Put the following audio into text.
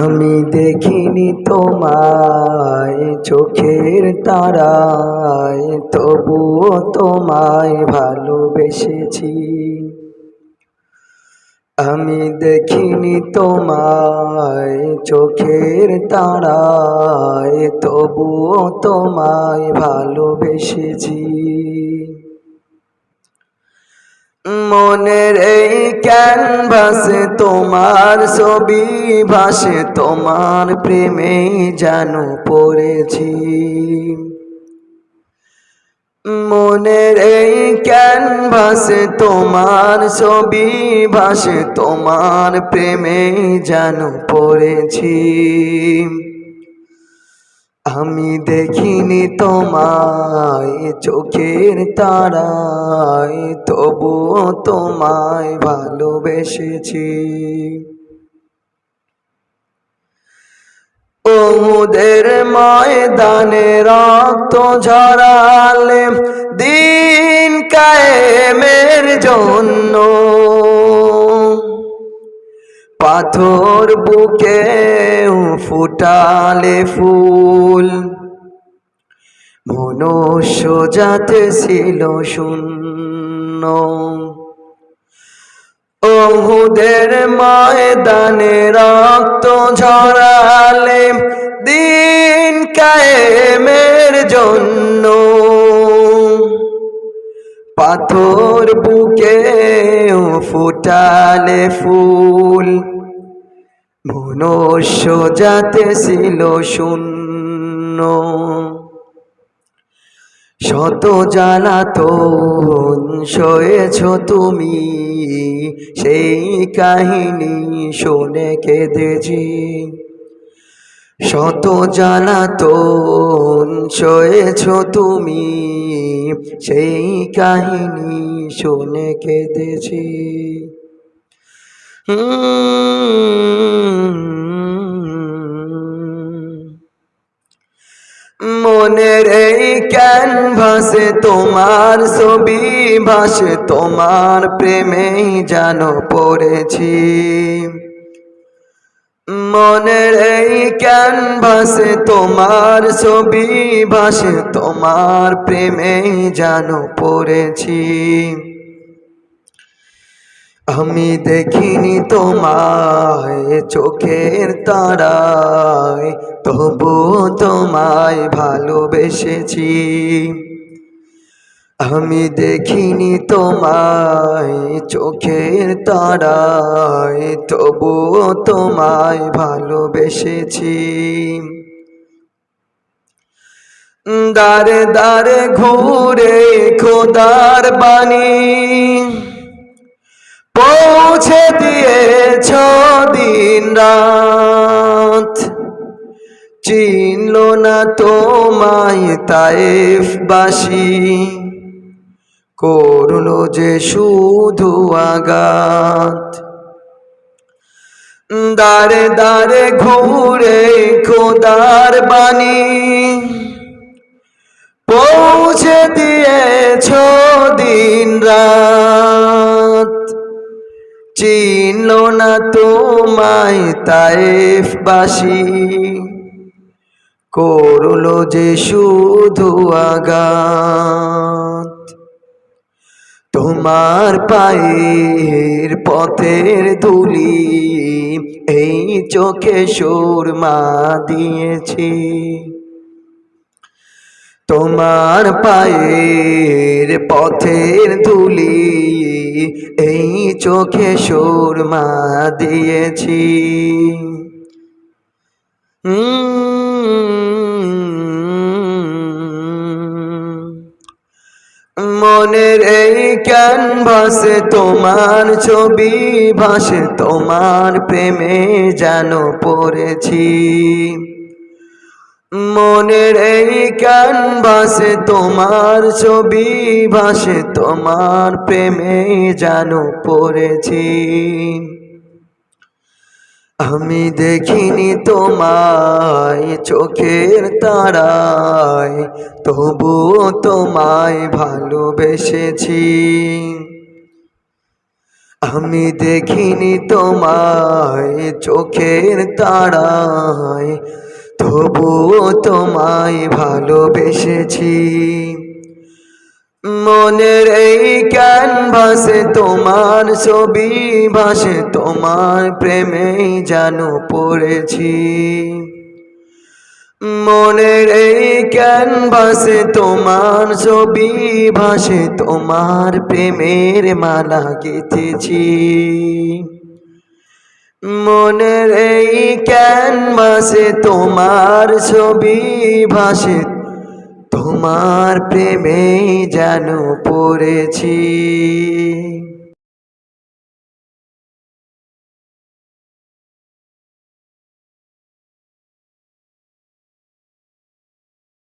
আমি দেখিনি তোমায় চোখের তারায়, তবুও তোমায় ভালোবেসেছি। আমি দেখিনি তোমায় চোখের তারায়, তবুও তোমায় ভালোবেসেছি। মনের এই ক্যানভাসে তোমার ছবি ভাসে, তোমার প্রেমে যেন পড়েছি। মনের এই ক্যানভাসে তোমার ছবি ভাসে, তোমার প্রেমে যেন পড়েছি। আমি দেখিনি তোমায় চোখের তারায়, তবুও তোমায় ভালোবেসেছি। উহুদের ময়দানে রক্ত ঝরালে দিন কায়েমের জন্য, পাথর বুকে ফুটালে ফুল, মনুষ্য জাতি ছিল শূন্য। উহুদের ময়দানে রক্ত ঝরালে দিন কায়েমের জন্য, পাথর বুকে ফুটালে ফুল, মনুষ্য জাতি ছিল শূন্য। শত জ্বালাতন সয়েছ তুমি, সেই কাহিনী শুনে কেঁদেছি। শত জ্বালাতন সয়েছ তুমি, সেই কাহিনী শুনে কেঁদেছি। মনের এই ক্যানভাসে তোমার ছবি ভাসে, তোমার প্রেমে যেন পড়েছি। মনের এই ক্যানভাসে তোমার ছবি ভাসে, তোমার প্রেমে যেন পড়েছি। আমি দেখিনি তোমায় চোখের তারায়, তবুও তোমায় ভালোবেসেছি। আমি দেখিনি তোমায় চোখের তারায়, তবুও তোমায় ভালোবেসেছি। দারে দারে ঘুরে খোদার বাণী পৌঁছে দিয়েছ দিন রাত, চিনল না তোমায় তায়েফবাসী, করলো যে শুধু আঘাত। দারে দারে ঘুরে খোদার বাণী পৌঁছে দিয়েছ দিন রাত, চিনল না তোমায় তায়েফবাসী, করলো যে শুধু আঘাত। তোমার পায়ের পথের ধুলি এই চোখে সুরমা দিয়েছি। তোমার পায়ের পথের ধুলি এই চোখে সুরমা দিয়েছি। মনের এই ক্যানভাসে তোমার ছবি ভাসে, তোমার প্রেমে যেন পড়েছি। মনের এই ক্যানভাসে তোমার ছবি ভাসে, তোমার প্রেমে যেন পড়েছি। আমি দেখিনি তোমায় চোখের তারায়, তবুও তোমায় ভালোবেসেছি। আমি দেখিনি তোমায় চোখের তারায়, তবুও তোমায় ভালোবেসেছি। মনের এই ক্যানভাসে তোমার ছবি ভাসে, তোমার প্রেমেই যেন পড়েছি। মনের এই ক্যানভাসে তোমার ছবি ভাসে, তোমার প্রেমের মালা গেঁথেছি। মনের এই ক্যানভাসে তোমার ছবি ভাসে, তোমার প্রেমে যেন পড়েছি।